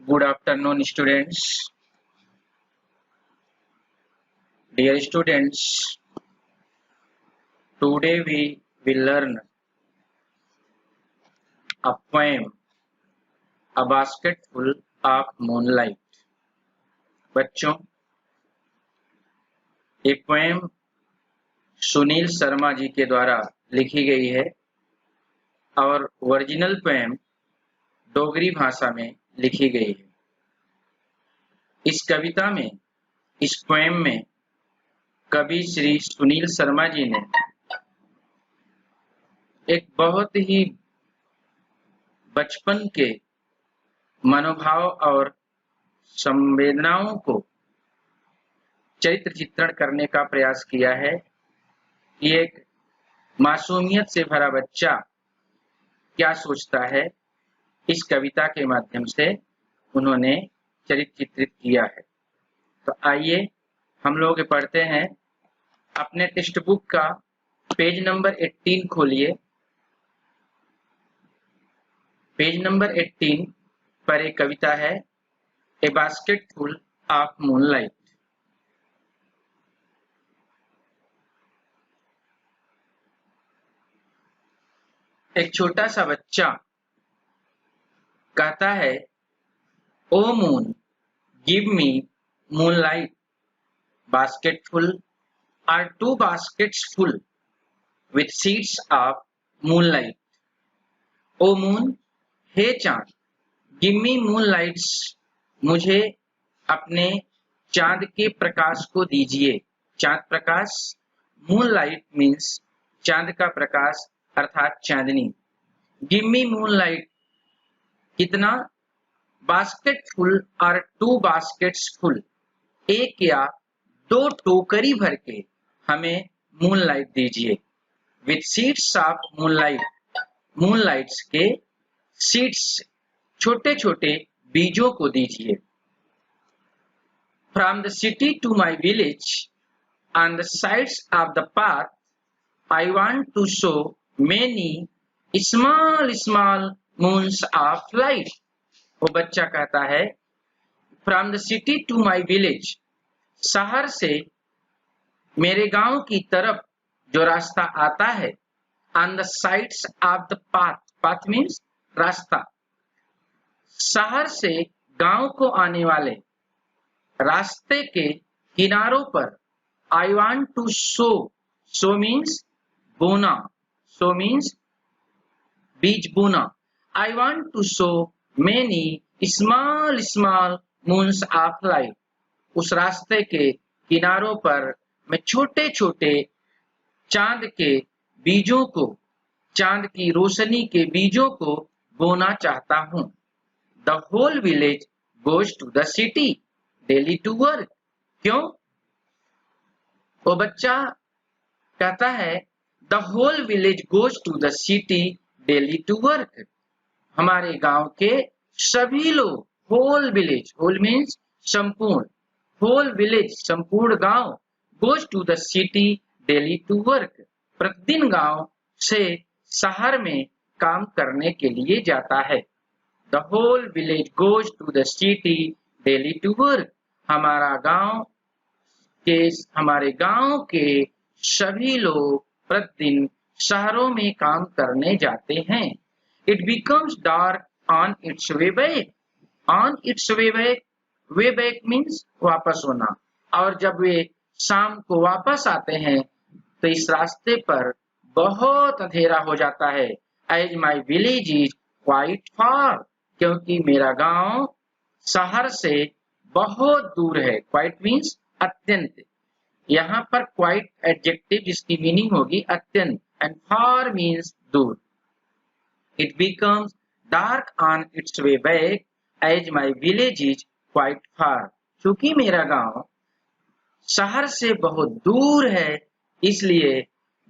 Good afternoon, students. Dear students, today we will learn a poem, A Basketful of Moonlight. बच्चों, ये poem Sunil Sharma ji के द्वारा लिखी गई है और ओरिजिनल पोएम डोगरी भाषा में लिखी गई है। इस कविता में, इस पोएम में कवि श्री सुनील शर्मा जी ने एक बहुत ही बचपन के मनोभाव और संवेदनाओं को चरित्र चित्रण करने का प्रयास किया है कि एक मासूमियत से भरा बच्चा क्या सोचता है, इस कविता के माध्यम से उन्होंने चरित्र चित्रित किया है। तो आइए हम लोग पढ़ते हैं। अपने टेक्स्ट बुक का पेज नंबर 18 खोलिए। पेज नंबर 18 पर एक कविता है, ए बास्केटफुल ऑफ मूनलाइट। एक छोटा सा बच्चा कहता है, O moon give me moonlight, basketful or two baskets full with seeds of moonlight. O moon, हे चांद, गिव मी मूनलाइट्स, मुझे अपने चांद के प्रकाश को दीजिए। चांद प्रकाश, मूनलाइट मीन्स चांद का प्रकाश अर्थात चांदनी। गिव मी मूनलाइट, कितना? बास्केट फुल और टू बास्केट्स फुल, एक या दो टोकरी भर के हमें मूनलाइट दीजिए। With seeds of moonlight, moonlights के सीड्स, छोटे छोटे बीजों को दीजिए। From the city to my village on the sides of the path, I want to sow many small small moons of light. वो बच्चा कहता है, from the city to my village, शहर से मेरे गांव की तरफ जो रास्ता आता है, on the sides of the path, path means रास्ता, शहर से गांव को आने वाले रास्ते के किनारों पर, I want to sow, sow means बोना, शो मीन्स बीज बोना। I want to sow many small small moons of light, उस रास्ते के किनारों पर मैं छोटे छोटे चांद के बीजों को, चांद की रोशनी के बीजों को बोना चाहता हूं। The whole village goes to the city daily to work. क्यों? वो बच्चा कहता है, the whole village goes to the city daily to work, हमारे गांव के सभी लोग, होल विलेज, होल मीन्स संपूर्ण, होल विलेज संपूर्ण गांव, goes to the city daily to work, प्रतिदिन गांव से शहर में काम करने के लिए जाता है। The whole village goes to the city daily to work, हमारे गांव के सभी लोग प्रतिदिन शहरों में काम करने जाते हैं। It becomes dark on its way back, on its way back, way back means वापस होना, और जब वे शाम को वापस आते हैं तो इस रास्ते पर बहुत अंधेरा हो जाता है। As my village is quite far, क्योंकि मेरा गांव शहर से बहुत दूर है। क्वाइट मीन्स अत्यंत, यहाँ पर क्वाइट एडजेक्टिव जिसकी मीनिंग होगी अत्यंत, एंड फार मीन्स दूर। It becomes dark on its way back as my village is quite far, क्योंकि मेरा गांव शहर से बहुत दूर है, इसलिए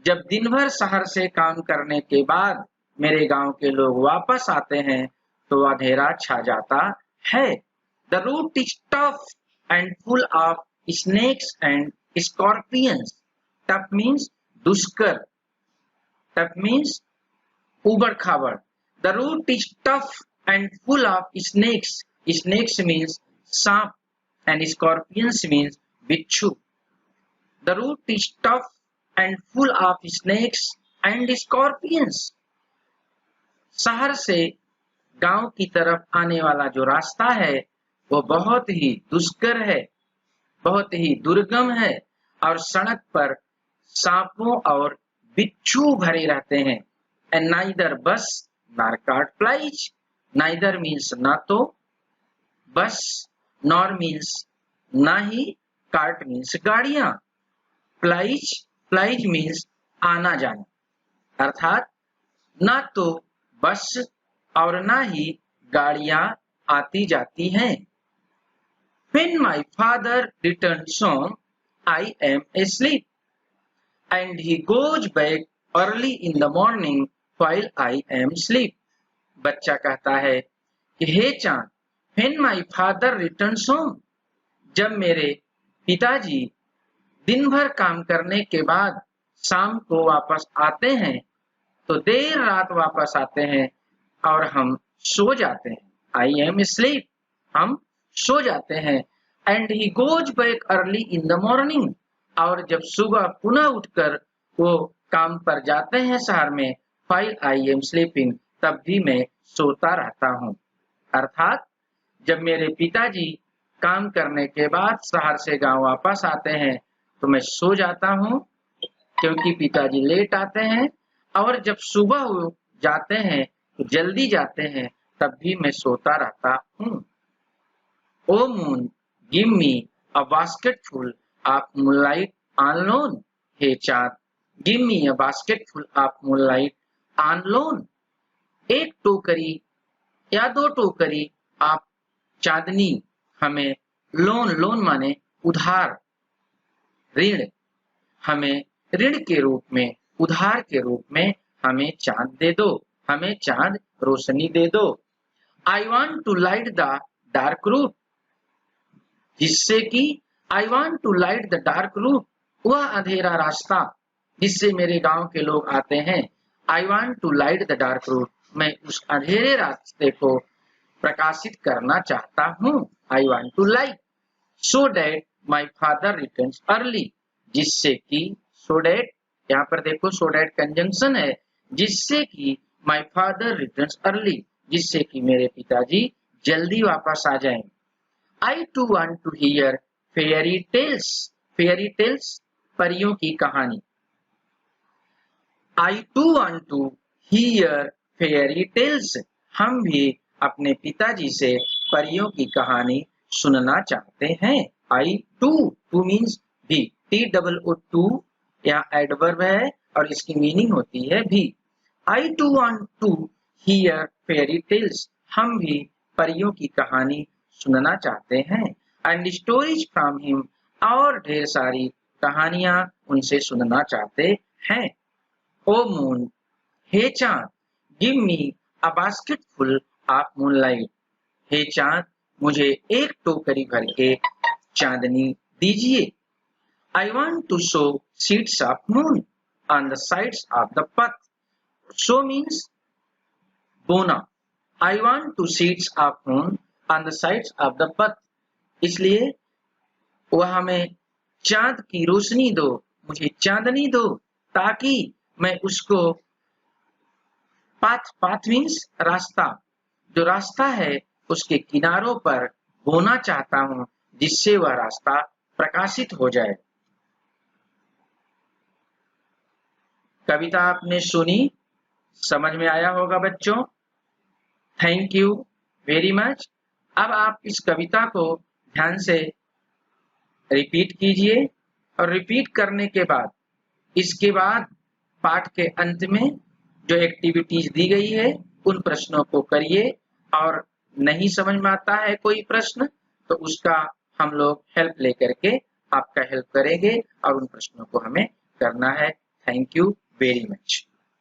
जब दिन भर शहर से काम करने के बाद मेरे गांव के लोग वापस आते हैं तो अंधेरा छा जाता है। The route is tough and full of snakes and scorpions. Tough means दुष्कर, टफ मीन्स उबड़ खाबड़। The route is tough and full of snakes, Snakes means सांप and scorpions means बिच्छू. The route is tough and full of snakes and scorpions. शहर से गांव की तरफ आने वाला जो रास्ता है वो बहुत ही दुष्कर है, बहुत ही दुर्गम है और सड़क पर सांपों और बिच्छू भरे रहते हैं. And neither bus nor cart plies. Neither means ना तो, bus nor means ना ही, cart means गाड़ियां, plies means आना जाना. अर्थात ना तो बस और ना ही गाड़ियां आती जाती हैं. When my father returns home, I am asleep, and he goes back early in the morning while I am asleep. बच्चा कहता है कि हे चांद, when my father returns home, जब मेरे पिताजी दिन भर काम करने के बाद शाम को वापस आते हैं तो देर रात वापस आते हैं और हम सो जाते हैं. I am asleep, हम सो जाते हैं. And he goes back early in the morning, और जब सुबह पुनः उठकर वो काम पर जाते हैं शहर में, while I am sleeping, तब भी मैं सोता रहता हूँ. अर्थात जब मेरे पिताजी काम करने के बाद शहर से गांव वापस आते हैं तो मैं सो जाता हूँ क्योंकि पिताजी लेट आते हैं, और जब सुबह वो जाते हैं तो जल्दी जाते हैं तब भी मैं सोता रहता हूँ. O moon, give me a basketful of moonlight alone. हे चाँद, give me a basketful of moonlight alone. एक टोकरी या दो टोकरी आप चांदनी हमें लोन माने उधार, ऋण, हमें ऋण के रूप में, उधार के रूप में हमें चांद दे दो, हमें चांद रोशनी दे दो. I want to light the dark route, जिससे कि I want to light the dark route, वह अंधेरा रास्ता जिससे मेरे गांव के लोग आते हैं. I want to light the dark route, मैं उस अंधेरे रास्ते को प्रकाशित करना चाहता हूँ. I want to light, so that my father returns early, जिससे कि so that, यहाँ पर देखो so that कंजंक्शन है, जिससे कि my father returns early, जिससे कि मेरे पिताजी जल्दी वापस आ जाएं. I too want to hear fairy tales. Fairy tales परियों की कहानी. I too want to hear fairy tales. हम भी अपने पिताजी से परियों की कहानी सुनना चाहते हैं. I too, to means भी, T-O-O, यहाँ एडवर्ब है और इसकी मीनिंग होती है भी. I too want to hear fairy tales. हम भी परियों की कहानी सुनना चाहते हैं. And stories from him, और ढेर सारी कहानियां उनसे सुनना चाहते हैं. O moon, हे चांद, give me a basket full of moonlight. हे चांद, मुझे एक टोकरी भर के चांदनी दीजिए. I want to sow seeds of moon on the sides of the path. Sow means बोना. I want to seeds of moon on the sides of the path. इसलिए वह हमें चांद की रोशनी दो, मुझे चांदनी दो, ताकि मैं उसको पाथ मीन्स रास्ता, जो रास्ता है उसके किनारों पर बोना चाहता हूँ, जिससे वह रास्ता प्रकाशित हो जाए. कविता आपने सुनी, समझ में आया होगा बच्चों. Thank you very much. अब आप इस कविता को ध्यान से रिपीट कीजिए और रिपीट करने के बाद इसके बाद पाठ के अंत में जो एक्टिविटीज दी गई है उन प्रश्नों को करिए, और नहीं समझ में आता है कोई प्रश्न तो उसका हम लोग हेल्प लेकर के आपका हेल्प करेंगे और उन प्रश्नों को हमें करना है. Thank you very much.